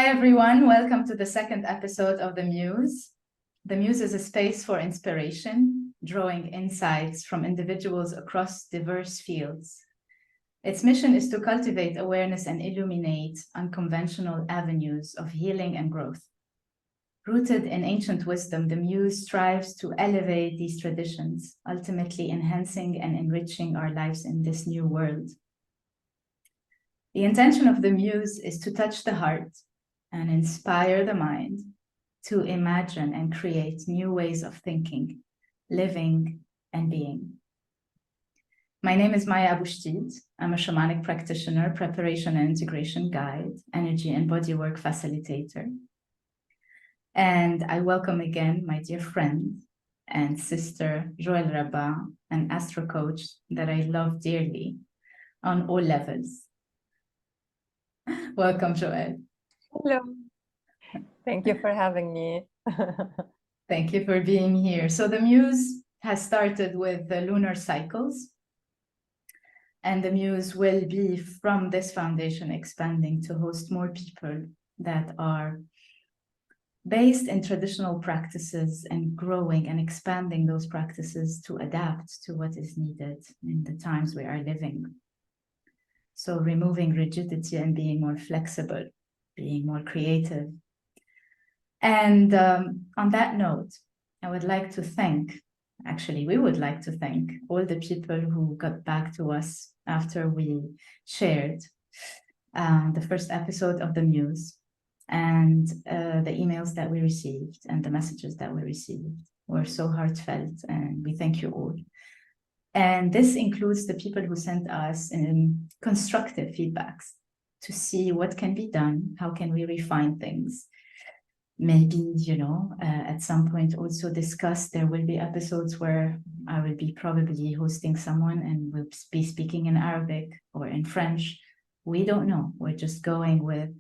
Hi, everyone. Welcome to the second episode of The Muse. The Muse is a space for inspiration, drawing insights from individuals across diverse fields. Its mission is to cultivate awareness and illuminate unconventional avenues of healing and growth. Rooted in ancient wisdom, the Muse strives to elevate these traditions, ultimately enhancing and enriching our lives in this new world. The intention of the Muse is to touch the heart and inspire the mind to imagine and create new ways of thinking, living, and being. My name is Maya Abushtid. I'm a shamanic practitioner, preparation and integration guide, energy and bodywork facilitator. And I welcome again my dear friend and sister, Joelle Rabbaa, an astro coach that I love dearly on all levels. Welcome, Joelle. Hello. Thank you for having me. Thank you for being here. So the Muse has started with the lunar cycles, and the Muse will be from this foundation expanding to host more people that are based in traditional practices and growing and expanding those practices to adapt to what is needed in the times we are living. So removing rigidity and being more flexible, being more creative. And on that note, I would like to thank, actually, we would like to thank all the people who got back to us after we shared the first episode of The Muse, and the emails that we received and the messages that we received were so heartfelt, and we thank you all. And this includes the people who sent us constructive feedbacks to see what can be done, how can we refine things. Maybe, at some point also discuss, there will be episodes where I will be probably hosting someone and will be speaking in Arabic or in French. We don't know. We're just going with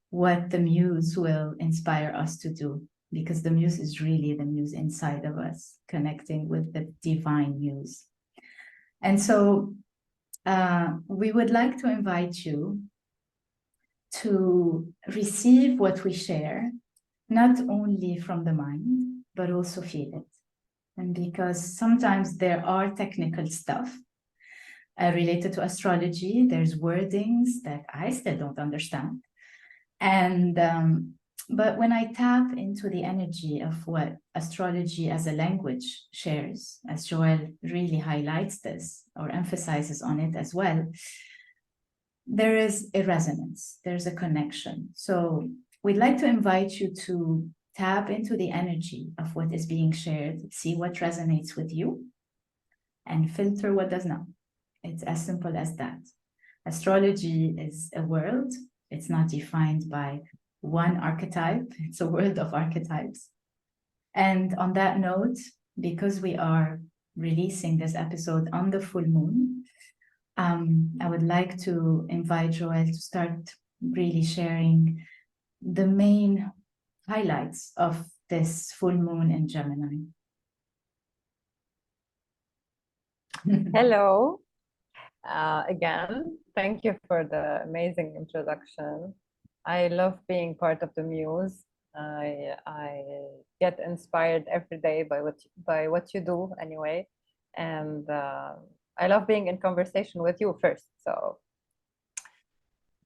what the Muse will inspire us to do, because the Muse is really the Muse inside of us, connecting with the divine Muse. And so we would like to invite you to receive what we share, not only from the mind, but also feel it. And because sometimes there are technical stuff related to astrology, there's wordings that I still don't understand. And but when I tap into the energy of what astrology as a language shares, as Joelle really highlights this or emphasizes on it as well, there is a resonance, there's a connection. So we'd like to invite you to tap into the energy of what is being shared, see what resonates with you, and filter what does not. It's as simple as that. Astrology is a world. It's not defined by one archetype. It's a world of archetypes. And on that note, because we are releasing this episode on the full moon, I would like to invite Joelle to start really sharing the main highlights of this full moon in Gemini. Hello. Again, thank you for the amazing introduction. I love being part of the Muse. I get inspired every day by what you do anyway. And I love being in conversation with you first. So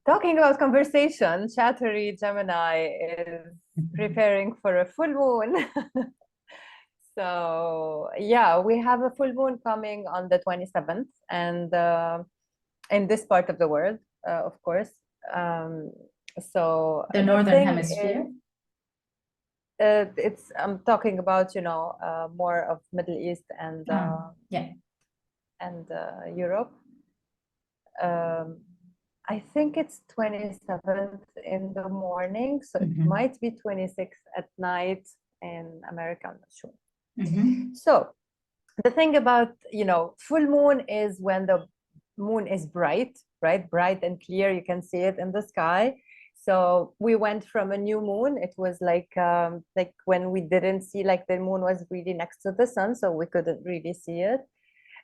talking about conversation, Chattery Gemini is preparing for a full moon. So yeah, we have a full moon coming on the 27th, and in this part of the world, of course. So the northern hemisphere. I'm talking about more of Middle East and and Europe. I think it's 27th in the morning, so it might be 26th at night in America. I'm not sure. So the thing about full moon is when the moon is bright, right? Bright and clear, you can see it in the sky. So we went from a new moon. It was like when we didn't see, like the moon was really next to the sun, so we couldn't really see it.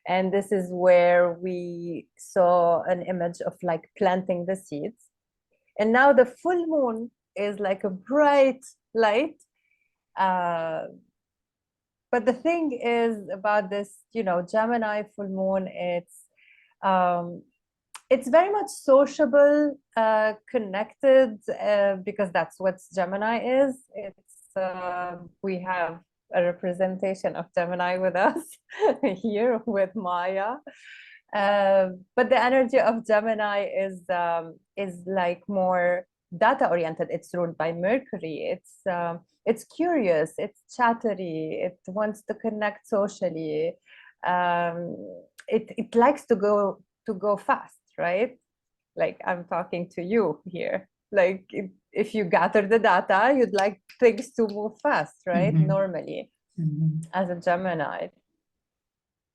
And this is where we saw an image of like planting the seeds. And now the full moon is like a bright light. But the thing is about this, Gemini full moon, it's very much sociable, connected, because that's what Gemini is. We have a representation of Gemini with us here with Maya. But the energy of Gemini is like more data oriented. It's ruled by Mercury. It's curious, it's chattery, it wants to connect socially. It likes to go fast, right? Like I'm talking to you here. Like if you gather the data, you'd like things to move fast, right? Normally, as a Gemini.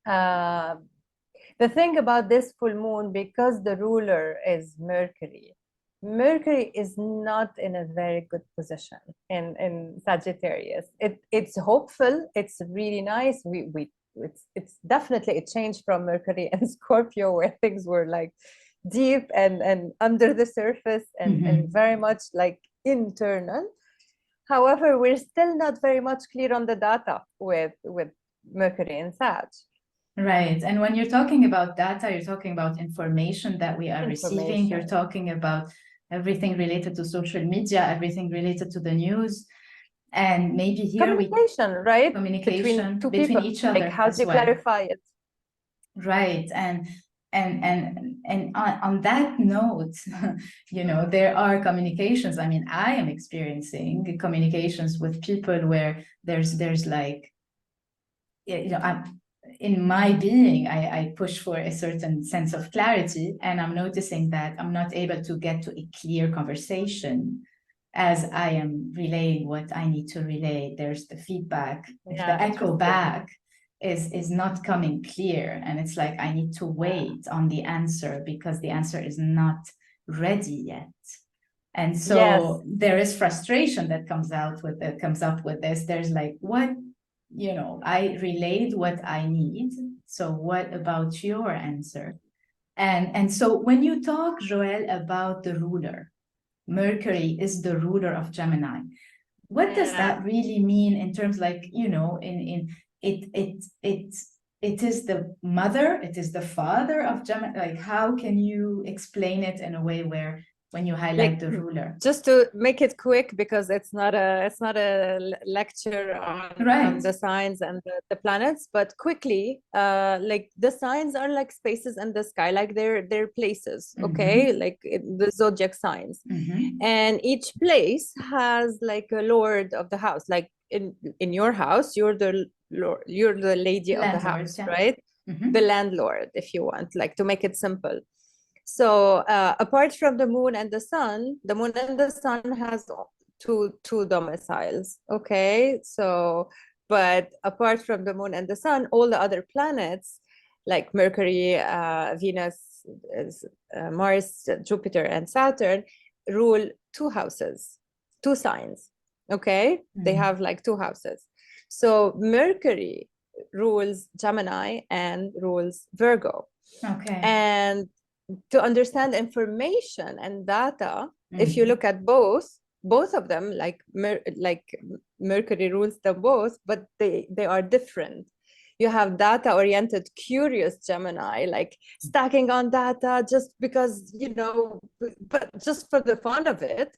The thing about this full moon, because the ruler is Mercury, Mercury is not in a very good position in Sagittarius. It's hopeful. It's really nice. It's definitely a change from Mercury and Scorpio, where things were like deep and under the surface and very much like internal. However, we're still not very much clear on the data with Mercury and Sag. Right. And when you're talking about data, you're talking about information that we are receiving. You're talking about everything related to social media, everything related to the news. And maybe here communication, right? Communication between people, each other. Like how do you clarify it? Right. And on that note, there are communications. I mean, I am experiencing communications with people where there's like, in my being, I push for a certain sense of clarity, and I'm noticing that I'm not able to get to a clear conversation as I am relaying what I need to relay. There's the feedback, the echo back is not coming clear, and it's like I need to wait on the answer because the answer is not ready yet. And so there is frustration that comes up with this. There's like, what? I relayed what I need. So what about your answer? And so when you talk, Joelle, about the ruler, Mercury is the ruler of Gemini. What does that really mean in terms like, it is the mother, it is the father of Gemini? Like, how can you explain it in a way where when you highlight the ruler? Just to make it quick, because it's not a lecture on the signs and the planets, but quickly, like the signs are like spaces in the sky, like they're places, okay? Like the zodiac signs. And each place has like a lord of the house. Like in your house, you're the lady of the house, right? The landlord, if you want, like to make it simple. So apart from the moon and the sun has two domiciles, okay? So, but apart from the moon and the sun, all the other planets like Mercury, Venus, Mars, Jupiter, and Saturn rule two houses, two signs, okay? They have like two houses. So Mercury rules Gemini and rules Virgo. Okay. And to understand information and data, if you look at both of them, like Mercury rules them both, but they are different. You have data-oriented, curious Gemini, like stacking on data just because, but just for the fun of it,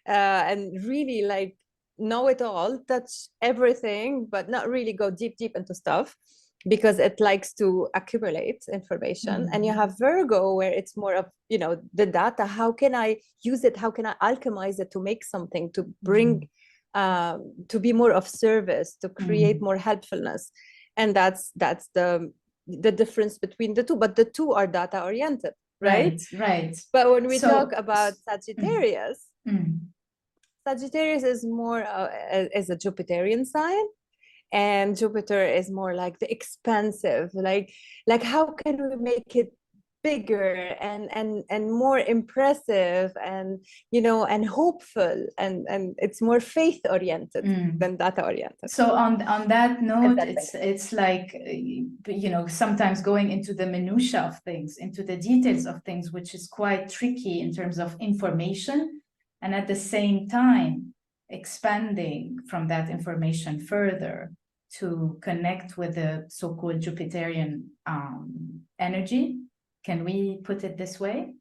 and really like know it all, touch everything, but not really go deep into stuff, because it likes to accumulate information. And you have Virgo, where it's more of, the data, how can I use it? How can I alchemize it to make something, to bring, to be more of service, to create more helpfulness? And that's the difference between the two, but the two are data oriented, right? Right. But when we talk about Sagittarius, Sagittarius is more as a Jupiterian sign. And Jupiter is more like the expansive, like how can we make it bigger and more impressive and and hopeful, and it's more faith oriented than data oriented. So on that note, it's like sometimes going into the minutiae of things, into the details of things, which is quite tricky in terms of information. and at the same time expanding from that information further to connect with the so-called Jupiterian energy. Can we put it this way?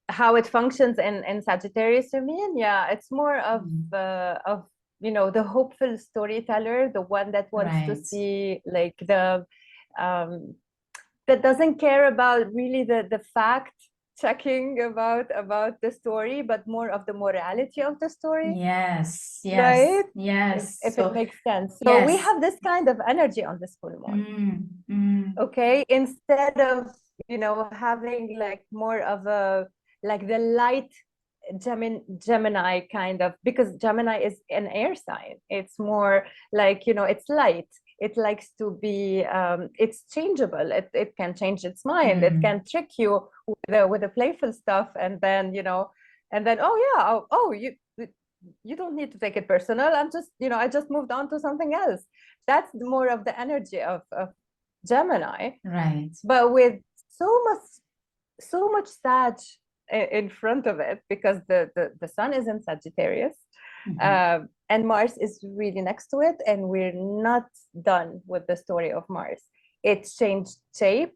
How it functions in Sagittarius, you mean? Yeah, it's more of you know, the hopeful storyteller, the one that wants to see like the that doesn't care about really the fact checking about the story, but more of the morality of the story. Yes, right? Yes. If it makes sense. So we have this kind of energy on this full moon. Okay, instead of, you know, having like more of a like the light Gemini kind of, because Gemini is an air sign. It's more like, you know, it's light. It likes to be, it's changeable. It can change its mind. It can trick you with the playful stuff, and then, you know, and then, oh yeah, you don't need to take it personal. I'm just, you know, I just moved on to something else. That's more of the energy of Gemini. Right. But with so much Sag in front of it, because the sun is in Sagittarius, and Mars is really next to it, and we're not done with the story of Mars. It's changed shape.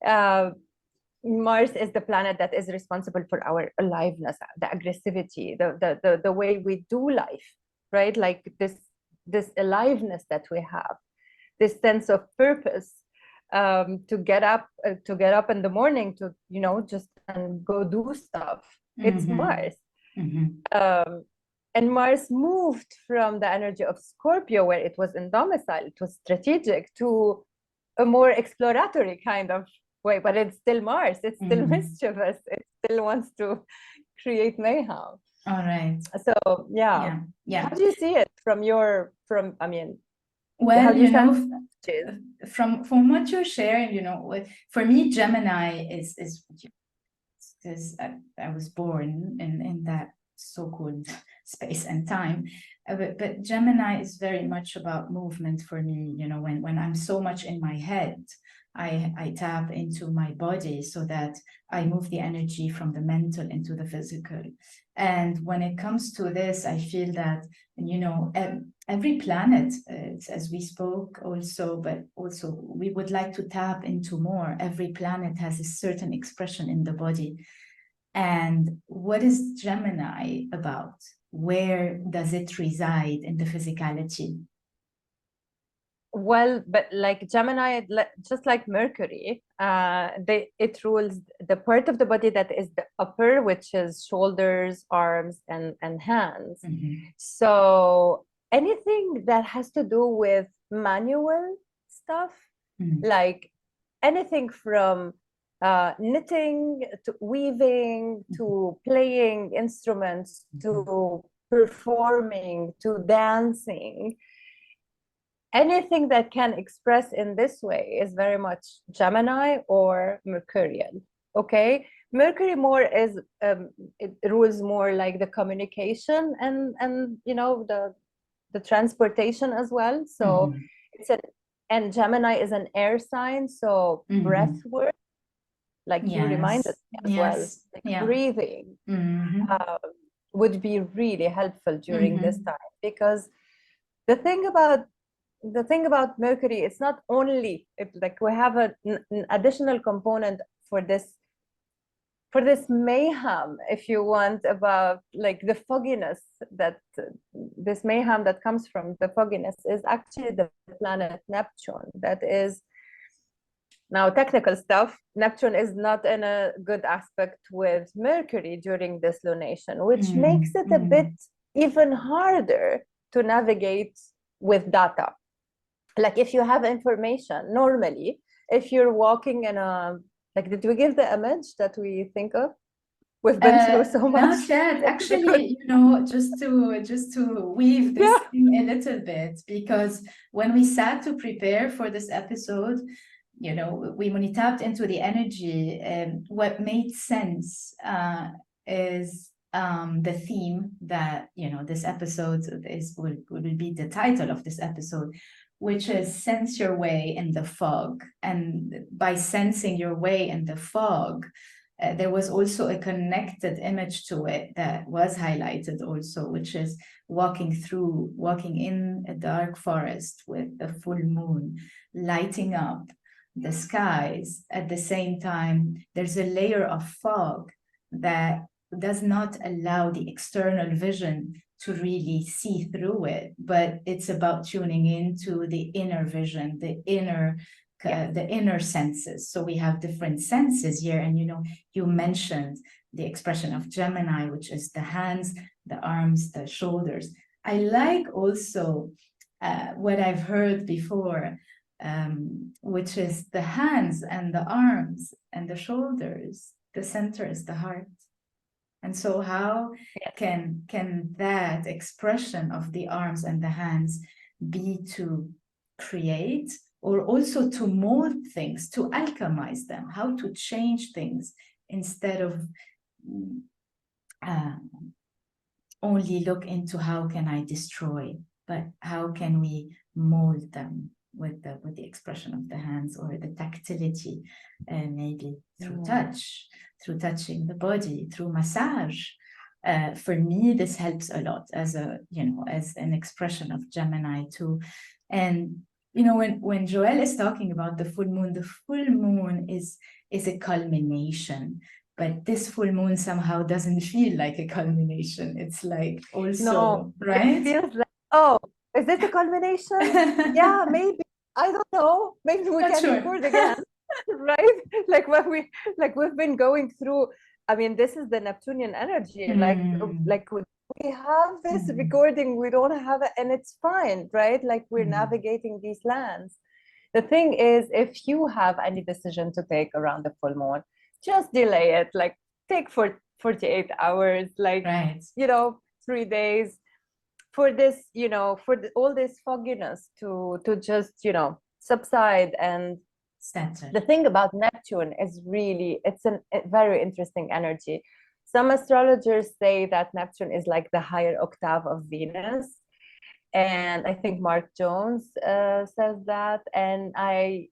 Mars is the planet that is responsible for our aliveness, the aggressivity, the way we do life, right? Like this aliveness that we have, this sense of purpose, to get up in the morning, to, you know, just and go do stuff. It's Mars. And Mars moved from the energy of Scorpio, where it was in domicile, it was strategic, to a more exploratory kind of way, but it's still Mars. It's still mischievous. It still wants to create mayhem. All right. So yeah. How do you see it I mean, well, you know, from what you're sharing, you know, for me, Gemini is because I was born in that so-called space and time, but Gemini is very much about movement for me. You know, when I'm so much in my head, I tap into my body so that I move the energy from the mental into the physical. And when it comes to this, I feel that, you know, every planet, as we spoke also, but also we would like to tap into more. Every planet has a certain expression in the body. And what is Gemini about? Where does it reside in the physicality? Well, but like Gemini, just like Mercury, it rules the part of the body that is the upper, which is shoulders, arms, and hands. So anything that has to do with manual stuff, like anything from knitting to weaving to playing instruments to performing to dancing, anything that can express in this way is very much Gemini or Mercurian. Okay, Mercury more is it rules more like the communication and you know, the transportation as well. So and Gemini is an air sign, so breathwork, like you reminded me as well, like breathing would be really helpful during this time, because the thing about Mercury, it's not only like we have an additional component for this mayhem, if you want, about like the fogginess, that this mayhem that comes from the fogginess is actually the planet Neptune. That is, now technical stuff, Neptune is not in a good aspect with Mercury during this lunation, which makes it a bit even harder to navigate with data. Like if you have information, normally, if you're walking in a, like, did we give the image that we think of? We've been through so much. Not yet. Actually, you know, just to weave this thing a little bit, because when we sat to prepare for this episode, you know, when we tapped into the energy, what made sense is the theme that, you know, this episode will be the title of this episode, which is sense your way in the fog. And by sensing your way in the fog, there was also a connected image to it that was highlighted also, which is walking in a dark forest with the full moon lighting up the skies. At the same time, there's a layer of fog that does not allow the external vision to really see through it, but it's about tuning into the inner vision, the inner senses. So we have different senses here, and you mentioned the expression of Gemini, which is the hands, the arms, the shoulders. I like also what I've heard before, which is the hands and the arms and the shoulders. The center is the heart. And so how can that expression of the arms and the hands be to create, or also to mold things, to alchemize them, how to change things instead of only look into how can I destroy, but how can we mold them with the expression of the hands, or the tactility, maybe through touch, through touching the body, through massage. For me, this helps a lot as an expression of Gemini too. And when Joelle is talking about the full moon is a culmination, but this full moon somehow doesn't feel like a culmination. It's like also, right? It feels like, oh, is this a culmination? Yeah, maybe. I don't know. Maybe we can record again, right? Like we've been going through. I mean, this is the Neptunian energy. Like we have this recording, we don't have it, and it's fine, right? Like we're navigating these lands. The thing is, if you have any decision to take around the full moon, just delay it. Like take 48 hours, like 3 days. For this, for all this fogginess to just, subside. And the thing about Neptune is really, it's a very interesting energy. Some astrologers say that Neptune is like the higher octave of Venus. And I think Mark Jones says that. And I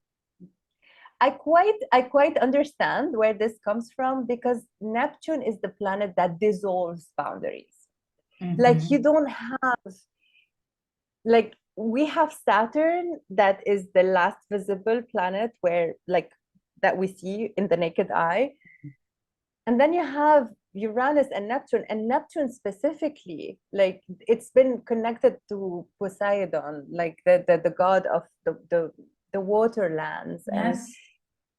quite understand where this comes from, because Neptune is the planet that dissolves boundaries. Like you don't have, like we have Saturn, that is the last visible planet that we see in the naked eye. And then you have Uranus and Neptune specifically, like it's been connected to Poseidon, like the god of the waterlands. Yes. And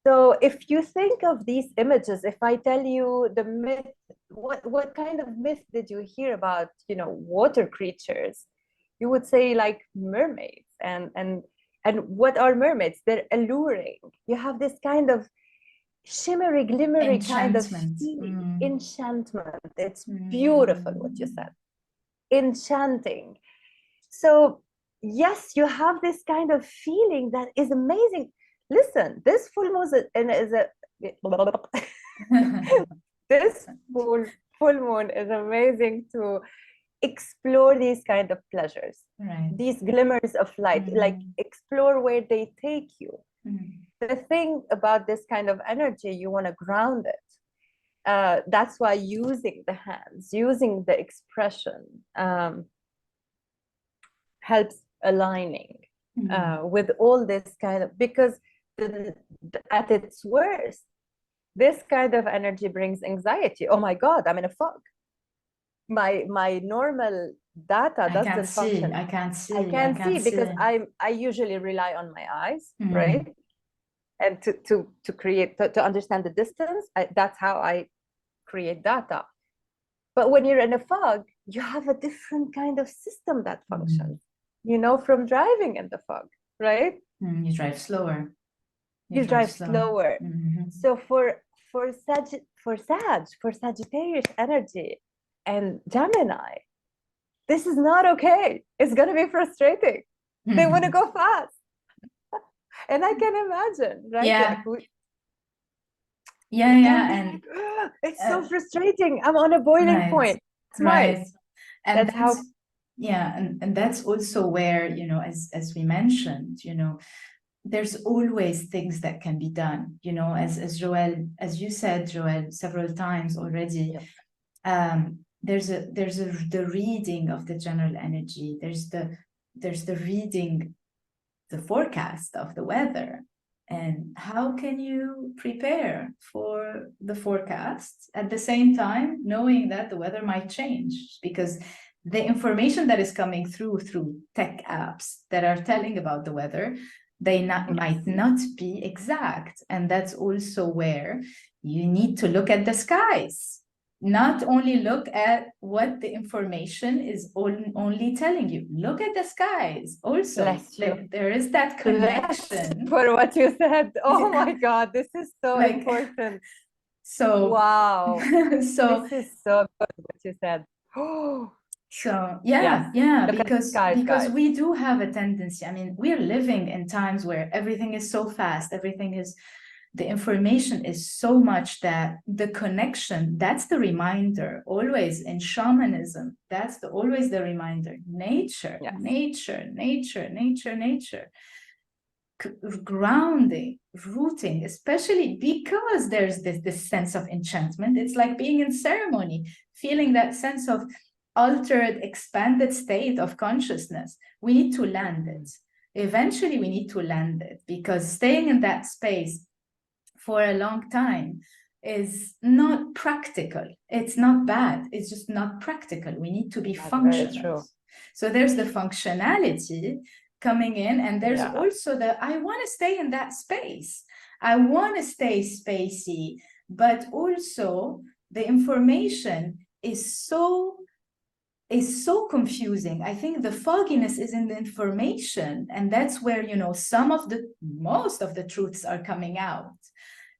so if you think of these images, if I tell you the myth, what kind of myth did you hear about, water creatures? You would say like mermaids. And what are mermaids? They're alluring. You have this kind of shimmery, glimmery kind of feeling. Enchantment. It's beautiful what you said. Enchanting. So yes, you have this kind of feeling that is amazing. Listen, this full moon this full moon is amazing to explore these kind of pleasures, these glimmers of light, like explore where they take you. The thing about this kind of energy, you want to ground it. That's why using the hands, using the expression helps aligning with all this kind of, because at its worst, this kind of energy brings anxiety. Oh my God, I'm in a fog. My normal data doesn't function. I can't see because I usually rely on my eyes, right? And to create, to understand the distance, that's how I create data. But when you're in a fog, you have a different kind of system that functions, from driving in the fog, right? You drive slower. You drive slower. So for Sagittarius energy and Gemini, this is not okay. It's going to be frustrating. They want to go fast. And I can imagine, right? Yeah. And it's so frustrating. I'm on a boiling point. It's right. And that's how, and that's also where, as we mentioned, there's always things that can be done, you know, as Joelle, as you said, Joelle, several times already. There's the reading of the general energy. There's the reading, the forecast of the weather, and how can you prepare for the forecast at the same time knowing that the weather might change, because the information that is coming through tech apps that are telling about the weather, might not be exact. And that's also where you need to look at the skies, not only look at what the information is only telling you. Look at the skies also. There is that connection. For what you said. Oh my God, this is so important. So wow. So this is so good what you said. So yeah, because guys. we do have a tendency. I mean, we are living in times where everything is so fast, the information is so much that the connection, that's the reminder. Always in shamanism, that's always the reminder. Nature, nature, nature, nature, nature. Grounding, rooting, especially because there's this sense of enchantment. It's like being in ceremony, feeling that sense of altered, expanded state of consciousness. We need to land it. Eventually, we need to land it, because staying in that space for a long time is not practical. It's not bad. It's just not practical. We need to be functional. So there's the functionality coming in, and there's also I want to stay in that space. I want to stay spacey, but also the information is so confusing. I think the fogginess is in the information, and that's where, you know, most of the truths are coming out,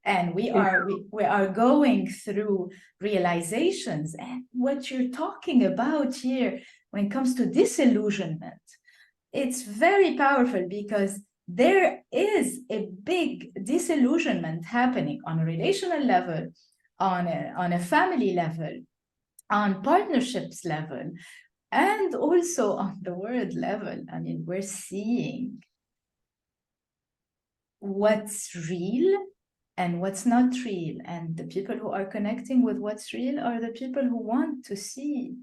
and we are going through realizations. And what you're talking about here when it comes to disillusionment, it's very powerful, because there is a big disillusionment happening on a relational level, on a family level, on partnerships level, and also on the world level. I mean, we're seeing what's real and what's not real. And the people who are connecting with what's real are the people who want to see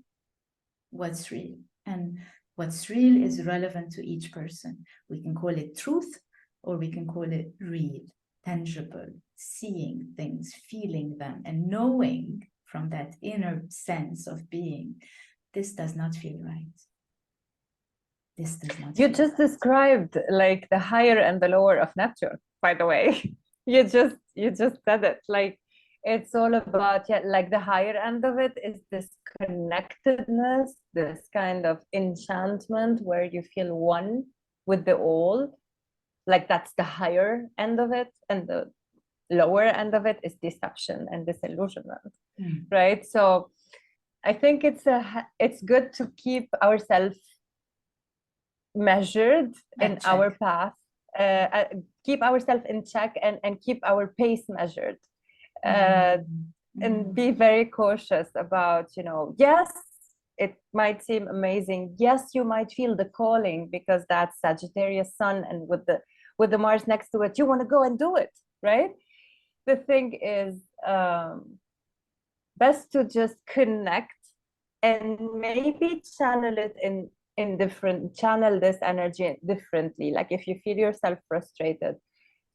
what's real. And what's real is relevant to each person. We can call it truth, or we can call it real, tangible, seeing things, feeling them, and knowing from that inner sense of being, this does not feel right. This does not. You just described like the higher and the lower of Neptune, by the way. you just said it. Like, it's all about, like the higher end of it is this connectedness, this kind of enchantment where you feel one with the all. Like, that's the higher end of it, and the lower end of it is deception and disillusionment, right? So I think it's good to keep ourselves measured in our path, keep ourselves in check, and keep our pace measured, and be very cautious about, you know, yes, it might seem amazing. Yes, you might feel the calling because that's Sagittarius sun, and with the Mars next to it, you want to go and do it, right? The thing is, best to just connect and maybe channel it channel this energy differently. Like, if you feel yourself frustrated,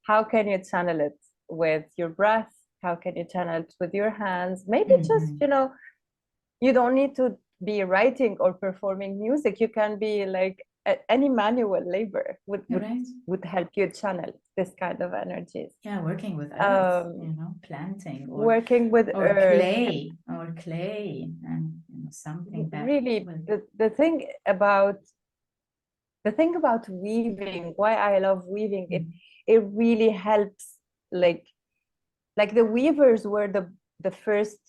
how can you channel it with your breath? How can you channel it with your hands? Maybe just, you know, you don't need to be writing or performing music. You can be like any manual labor would help you channel this kind of energies. Yeah, working with earth, you know, planting, or working with earth, clay, and, you know, something that really the thing about weaving, why I love weaving, it really helps. Like the weavers were the first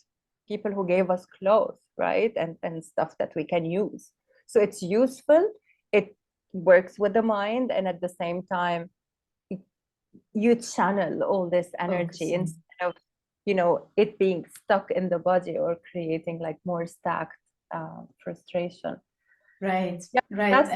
people who gave us clothes, right, and stuff that we can use. So it's useful, it works with the mind, and at the same time you channel all this energy instead of, you know, it being stuck in the body or creating like more stacked frustration. Right. Yeah, right. That's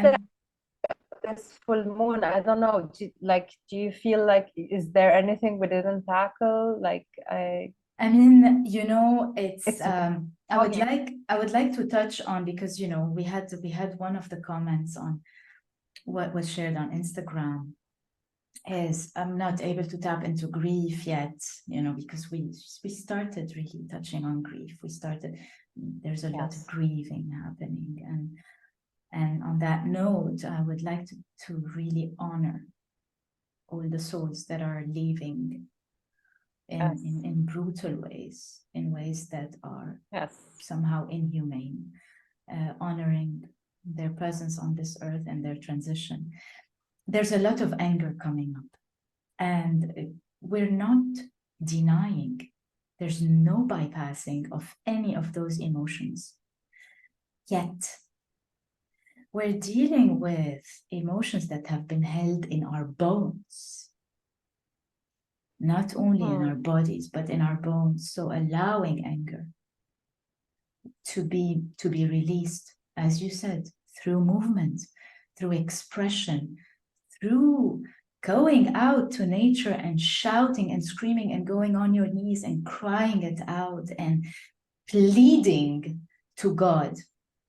this full moon, I don't know, do you feel like, is there anything we didn't tackle? Like, I mean, you know, it's I would like to touch on, because, you know, we had one of the comments on what was shared on Instagram is I'm not able to tap into grief yet, you know, because we started really touching on grief. There's a lot of grieving happening, and on that note, I would like to really honor all the souls that are leaving in brutal ways, in ways that are somehow inhumane, honoring their presence on this earth and their transition. There's a lot of anger coming up, and we're not denying. There's no bypassing of any of those emotions. Yet, we're dealing with emotions that have been held in our bones, not only in our bodies, but in our bones. So allowing anger to be released, as you said, through movement, through expression, through going out to nature and shouting and screaming and going on your knees and crying it out and pleading to God,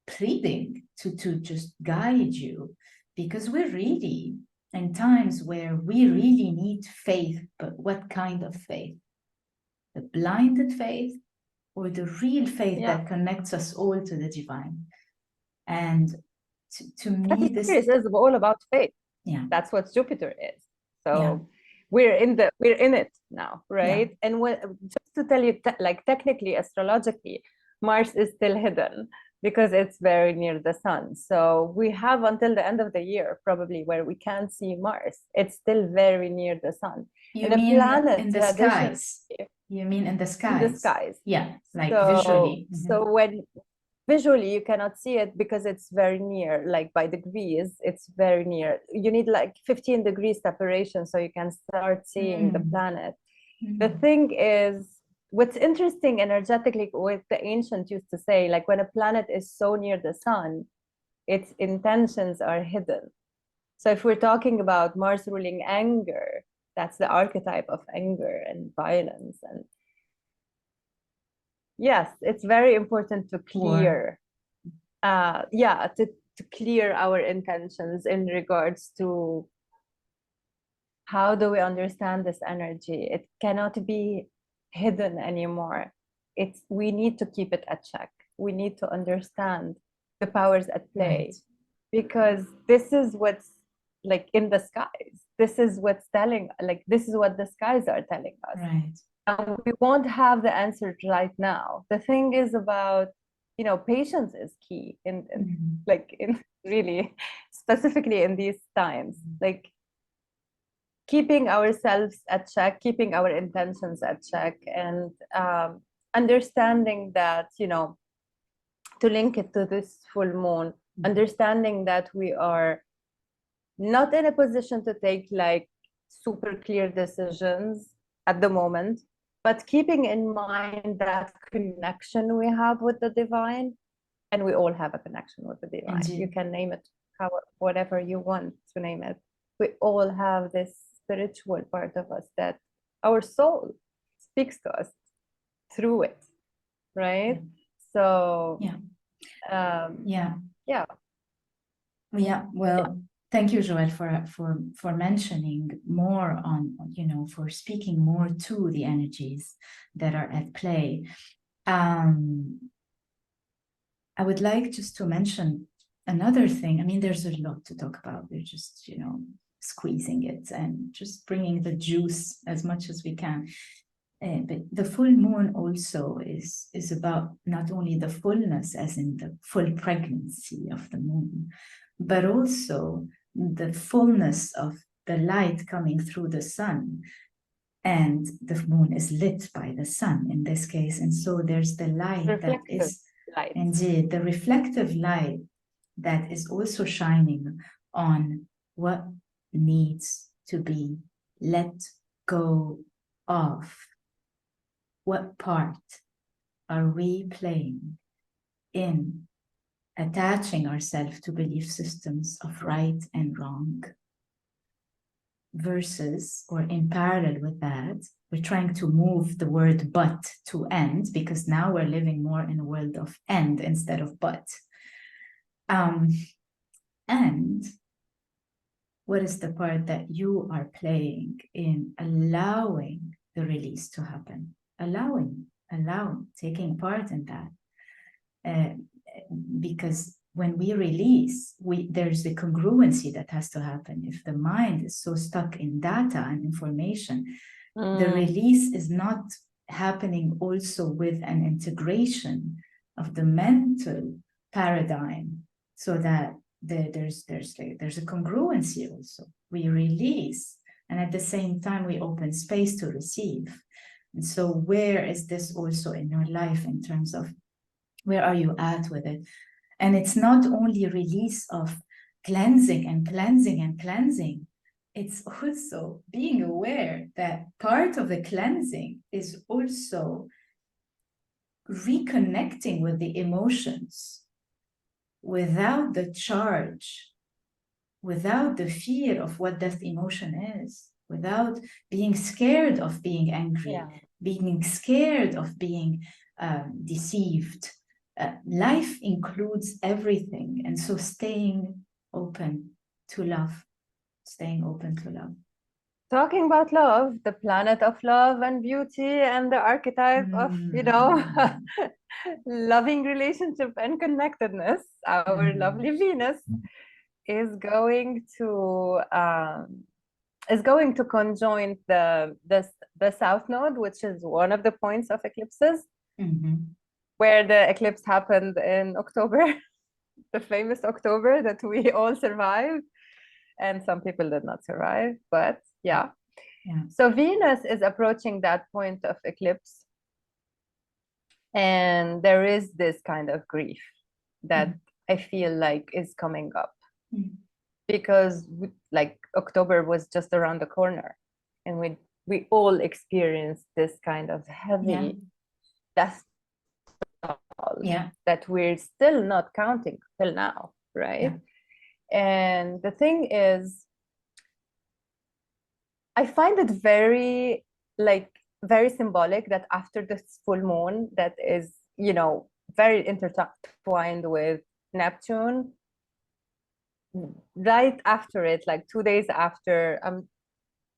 pleading to just guide you, because we're really in times where we really need faith. But what kind of faith? The blinded faith or the real faith that connects us all to the divine? And to me, this is all about faith. Yeah, that's what Jupiter is. So we're in it now, right? And just to tell you, like technically, astrologically, Mars is still hidden because it's very near the sun. So we have until the end of the year probably where we can't see Mars. It's still very near the sun. You mean in the skies? You mean in the skies? In the skies. Yeah, like visually. So when visually you cannot see it because it's very near, like by degrees, it's very near. You need like 15 degrees separation so you can start seeing the planet. The thing is, what's interesting energetically, what the ancients used to say, like when a planet is so near the sun, its intentions are hidden. So if we're talking about Mars ruling anger, that's the archetype of anger and violence. And yes, it's very important to clear, to clear our intentions in regards to how do we understand this energy. It cannot be hidden anymore. We need to keep it at check. We need to understand the powers at play, because this is what's like in the skies. This is what's this is what the skies are telling us. Right. And we won't have the answer right now. The thing is about, patience is key in really specifically in these times, like keeping ourselves at check, keeping our intentions at check, and understanding that, to link it to this full moon, understanding that we are not in a position to take like super clear decisions at the moment, but keeping in mind that connection we have with the divine, and we all have a connection with the divine. Indeed. You can name it whatever you want to name it. We all have this spiritual part of us that our soul speaks to us through it, right? So well, thank you, Joelle, for mentioning more on, for speaking more to the energies that are at play. I would like just to mention another thing. I mean, there's a lot to talk about. We're just, squeezing it and just bringing the juice as much as we can. But the full moon also is about not only the fullness, as in the full pregnancy of the moon, but also the fullness of the light coming through the sun. And the moon is lit by the sun in this case. And so there's the light that is indeed the reflective light that is also shining on what needs to be let go of. What part are we playing in attaching ourselves to belief systems of right and wrong, versus, or in parallel with that, we're trying to move the word but to end, because now we're living more in a world of end instead of but. And what is the part that you are playing in allowing the release to happen? Allowing, taking part in that. Because when we release, there's the congruency that has to happen. If the mind is so stuck in data and information, the release is not happening also with an integration of the mental paradigm, so that there's a congruency also. We release, and at the same time we open space to receive. And so where is this also in your life, in terms of where are you at with it? And it's not only release of cleansing and cleansing and cleansing. It's also being aware that part of the cleansing is also reconnecting with the emotions without the charge, without the fear of what that emotion is, without being scared of being angry, being scared of being deceived. Life includes everything. And so staying open to love, staying open to love. Talking about love, the planet of love and beauty and the archetype of, loving relationship and connectedness, our lovely Venus is going to conjoin the South Node, which is one of the points of eclipses, where the eclipse happened in October, the famous October that we all survived, and some people did not survive, but yeah. So Venus is approaching that point of eclipse, and there is this kind of grief that I feel like is coming up, because like October was just around the corner, and we all experienced this kind of heavy death that we're still not counting till now, right? And the thing is, I find it very symbolic that after this full moon that is, very intertwined with Neptune, right after it, like 2 days after,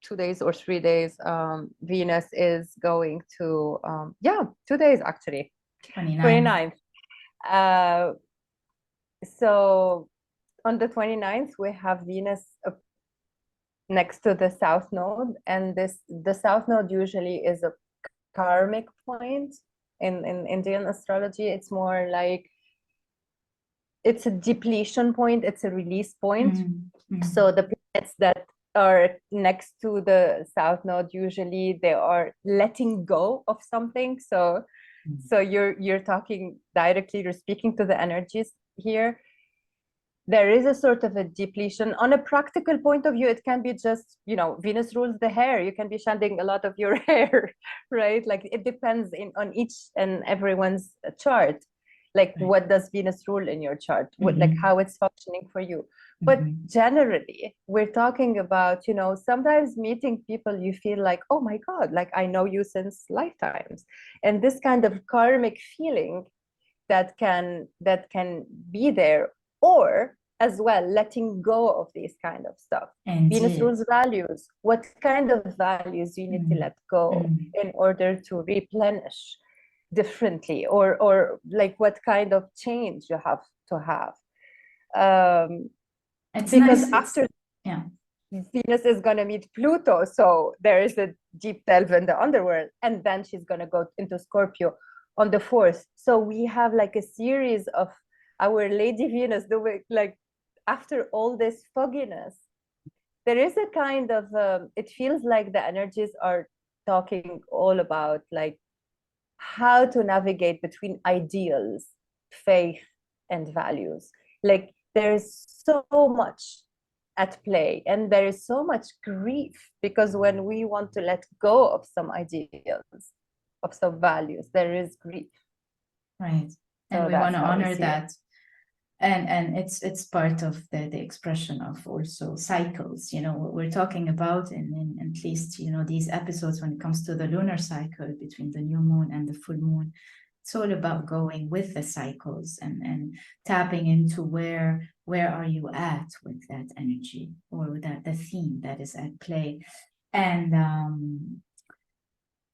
2 days or 3 days, Venus is going to, 2 days actually, 29th. So on the 29th, we have Venus next to the South Node, and the South Node usually is a karmic point in Indian astrology. It's more like it's a depletion point, it's a release point. So the planets that are next to the South Node, usually they are letting go of something. So you're talking directly, you're speaking to the energies here. There is a sort of a depletion. On a practical point of view, it can be just, Venus rules the hair. You can be shedding a lot of your hair, right? Like it depends on each and everyone's chart. Like what does Venus rule in your chart? Like how it's functioning for you. But generally, we're talking about, sometimes meeting people, you feel like, oh my God, like I know you since lifetimes. And this kind of karmic feeling that can be there, or as well letting go of these kind of stuff. Venus rules values. What kind of values you need to let go in order to replenish differently, or like what kind of change you have to have, because after Venus is going to meet Pluto, so there is a deep delve in the underworld, and then she's going to go into Scorpio on the 4th. So we have like a series of our Lady Venus doing, like, after all this fogginess, there is a kind of, it feels like the energies are talking all about like how to navigate between ideals, faith, and values. Like there's so much at play, and there is so much grief, because when we want to let go of some ideals, of some values, there is grief. Right. And so we want to honor that. And it's part of the expression of also cycles, you know, what we're talking about in at least, you know, these episodes when it comes to the lunar cycle between the new moon and the full moon. It's all about going with the cycles and tapping into where are you at with that energy, or that the theme that is at play. And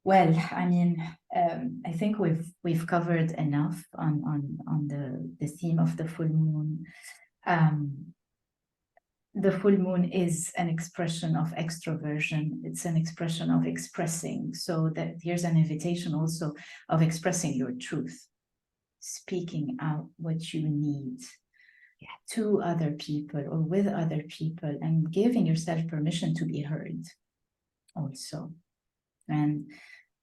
well, I mean, I think we've covered enough on the theme of the full moon. The full moon is an expression of extroversion. It's an expression of expressing. So that here's an invitation also of expressing your truth, speaking out what you need to other people or with other people, and giving yourself permission to be heard also. And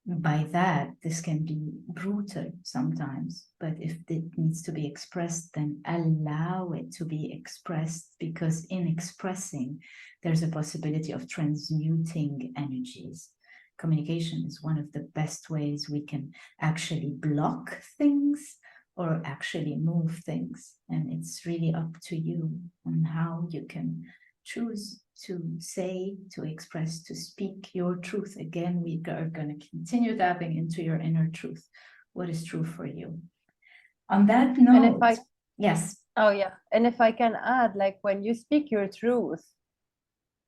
by that, this can be brutal sometimes, but if it needs to be expressed, then allow it to be expressed, because in expressing, there's a possibility of transmuting energies. Communication is one of the best ways we can actually block things or actually move things. And it's really up to you on how you can choose to say, to express, to speak your truth. Again, we are going to continue tapping into your inner truth. What is true for you? On that note, and if I, yes. Oh yeah, and if I can add, like when you speak your truth,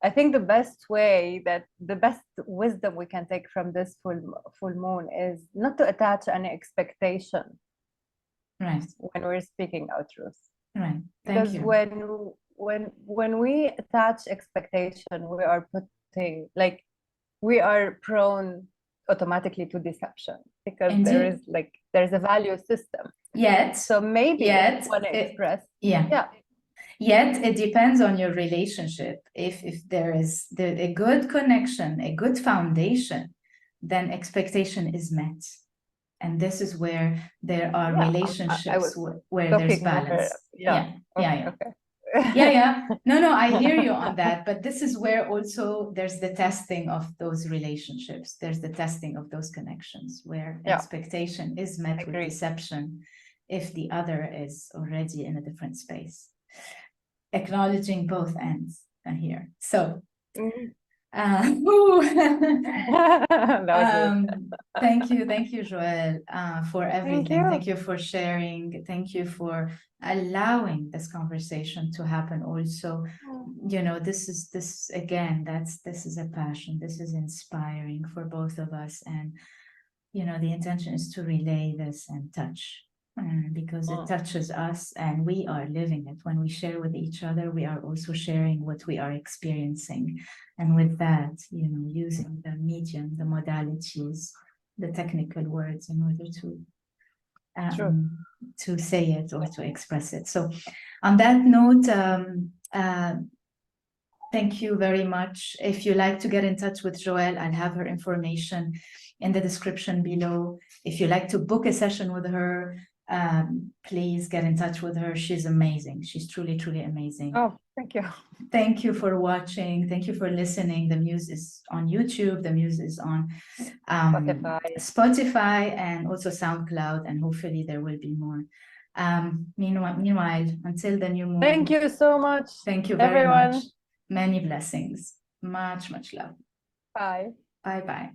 I think the best way, that the best wisdom we can take from this full moon is not to attach any expectation. Right. When we're speaking our truth. Right. Because when we attach expectation, we are putting, like, we are prone automatically to deception, because Indeed. there's a value system. So maybe you want to express. Yeah. Yet it depends on your relationship. If there is a good connection, a good foundation, then expectation is met. And this is where there are relationships where there's balance. Yeah. No, I hear you on that. But this is where also there's the testing of those relationships. There's the testing of those connections where expectation is met with deception if the other is already in a different space. Acknowledging both ends here. So thank you, Joelle, for everything. Thank you for sharing. Thank you for allowing this conversation to happen. Also, you know, this is a passion. This is inspiring for both of us, and you know, the intention is to relay this and touch. Because it touches us and we are living it. When we share with each other, we are also sharing what we are experiencing. And with that, you know, using the medium, the modalities, the technical words in order to say it or to express it. So on that note, thank you very much. If you like to get in touch with Joelle, I'll have her information in the description below. If you like to book a session with her, please get in touch with her. She's amazing. She's truly amazing. Oh, thank you. Thank you for watching. Thank you for listening. The Muse is on YouTube. The Muse is on Spotify and also SoundCloud, and hopefully there will be more. Meanwhile, until the new moon. Thank you so much. Thank you very much. Many blessings. Much love. Bye. Bye.